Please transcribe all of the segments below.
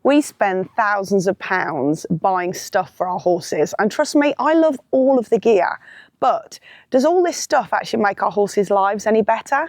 We spend thousands of pounds buying stuff for our horses. And trust me, I love all of the gear. But does all this stuff actually make our horses' lives any better?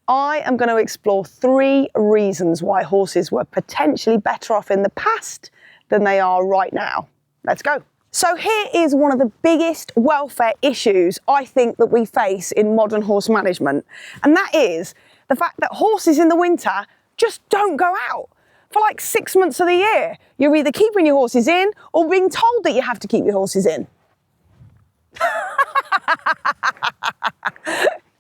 I am going to explore 3 reasons why horses were potentially better off in the past than they are right now. Let's go. So here is one of the biggest welfare issues I think that we face in modern horse management. And that is the fact that horses in the winter just don't go out. For like 6 months of the year, you're either keeping your horses in or being told that you have to keep your horses in.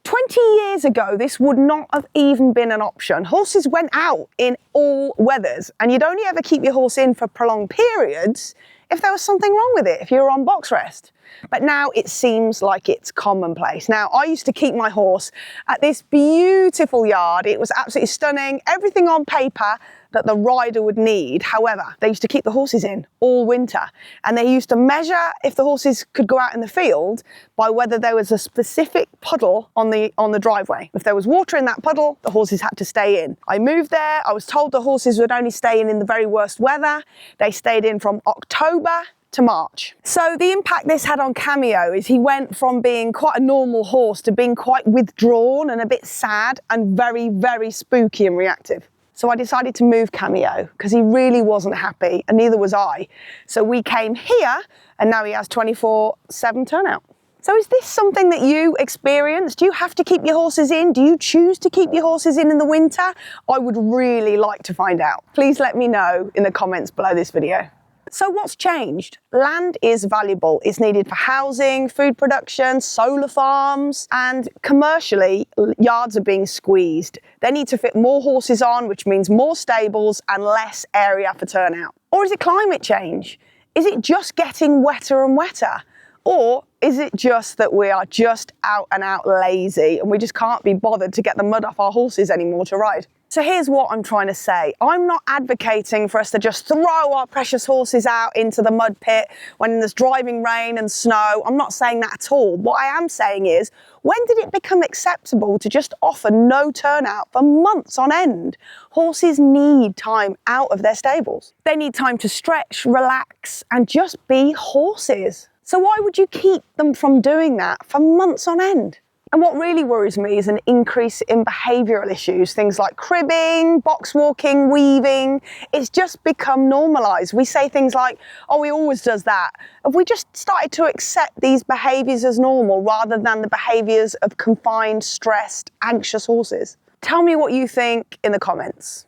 20 years ago, this would not have even been an option. Horses went out in all weathers, and you'd only ever keep your horse in for prolonged periods if there was something wrong with it, if you were on box rest. But now it seems like it's commonplace. Now, I used to keep my horse at this beautiful yard. It was absolutely stunning, everything on paper that the rider would need. However, they used to keep the horses in all winter, and they used to measure if the horses could go out in the field by whether there was a specific puddle on the driveway. If there was water in that puddle, the horses had to stay in. I moved there. I was told the horses would only stay in the very worst weather. They stayed in from October to March. So the impact this had on Cameo is he went from being quite a normal horse to being quite withdrawn and a bit sad and very, very spooky and reactive. So I decided to move Cameo because he really wasn't happy, and neither was I. So we came here, and now he has 24/7 turnout. So is this something that you experience? Do you have to keep your horses in? Do you choose to keep your horses in the winter? I would really like to find out. Please let me know in the comments below this video. So what's changed? Land is valuable. It's needed for housing, food production, solar farms, and commercially, yards are being squeezed. They need to fit more horses on, which means more stables and less area for turnout. Or is it climate change? Is it just getting wetter and wetter? Or is it just that we are just out and out lazy and we just can't be bothered to get the mud off our horses anymore to ride? So here's what I'm trying to say. I'm not advocating for us to just throw our precious horses out into the mud pit when there's driving rain and snow. I'm not saying that at all. What I am saying is, when did it become acceptable to just offer no turnout for months on end? Horses need time out of their stables. They need time to stretch, relax, and just be horses. So why would you keep them from doing that for months on end? And what really worries me is an increase in behavioural issues, things like cribbing, box walking, weaving. It's just become normalised. We say things like, oh, he always does that. Have we just started to accept these behaviours as normal rather than the behaviours of confined, stressed, anxious horses? Tell me what you think in the comments.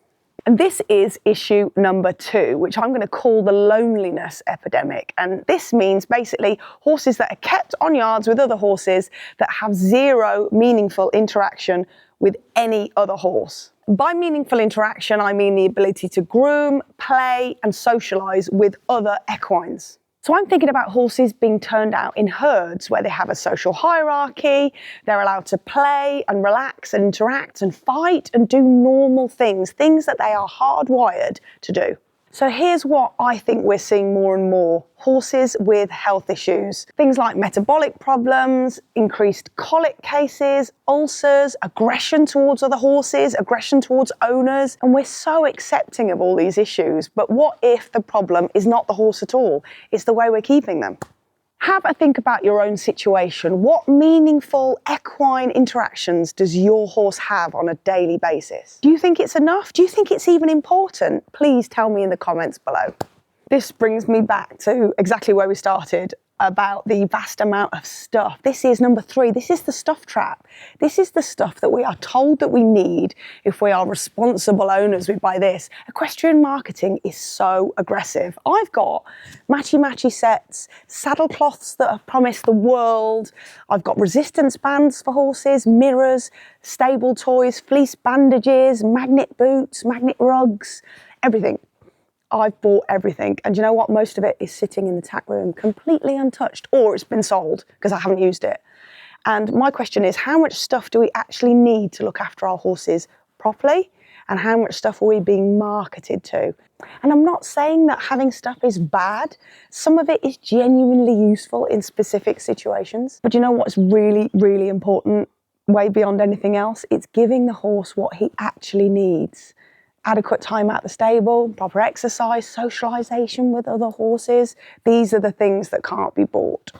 And this is issue number 2, which I'm going to call the loneliness epidemic. And this means basically horses that are kept on yards with other horses that have zero meaningful interaction with any other horse. By meaningful interaction, I mean the ability to groom, play, and socialise with other equines. So I'm thinking about horses being turned out in herds where they have a social hierarchy, they're allowed to play and relax and interact and fight and do normal things that they are hardwired to do. So here's what I think we're seeing more and more. Horses with health issues. Things like metabolic problems, increased colic cases, ulcers, aggression towards other horses, aggression towards owners. And we're so accepting of all these issues. But what if the problem is not the horse at all? It's the way we're keeping them. Have a think about your own situation. What meaningful equine interactions does your horse have on a daily basis? Do you think it's enough? Do you think it's even important? Please tell me in the comments below. This brings me back to exactly where we started, about the vast amount of stuff. This is number 3. This is the stuff trap. This is the stuff that we are told that we need if we are responsible owners. We buy this. Equestrian marketing is so aggressive. I've got matchy sets, saddle cloths that have promised the world. I've got resistance bands for horses, mirrors, stable toys, fleece bandages, magnet boots, magnet rugs, everything. I've bought everything, and you know what? Most of it is sitting in the tack room completely untouched, or it's been sold because I haven't used it. And my question is, how much stuff do we actually need to look after our horses properly, and how much stuff are we being marketed to? And I'm not saying that having stuff is bad. Some of it is genuinely useful in specific situations. But you know what's really, really important, way beyond anything else? It's giving the horse what he actually needs. adequate time at the stable, proper exercise, socialisation with other horses. These are the things that can't be bought.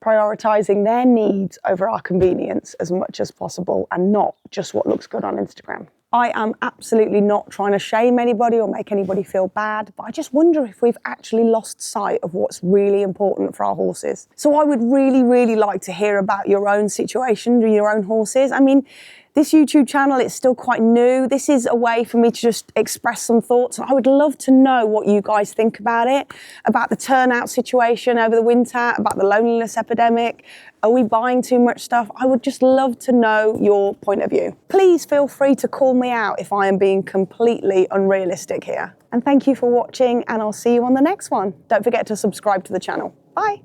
Prioritising their needs over our convenience as much as possible and not just what looks good on Instagram. I am absolutely not trying to shame anybody or make anybody feel bad, but I just wonder if we've actually lost sight of what's really important for our horses. So I would really, really like to hear about your own situation, your own horses. I mean, this YouTube channel, it's still quite new. This is a way for me to just express some thoughts. I would love to know what you guys think about it, about the turnout situation over the winter, about the loneliness epidemic. Are we buying too much stuff? I would just love to know your point of view. Please feel free to call me out if I am being completely unrealistic here. And thank you for watching, and I'll see you on the next one. Don't forget to subscribe to the channel. Bye.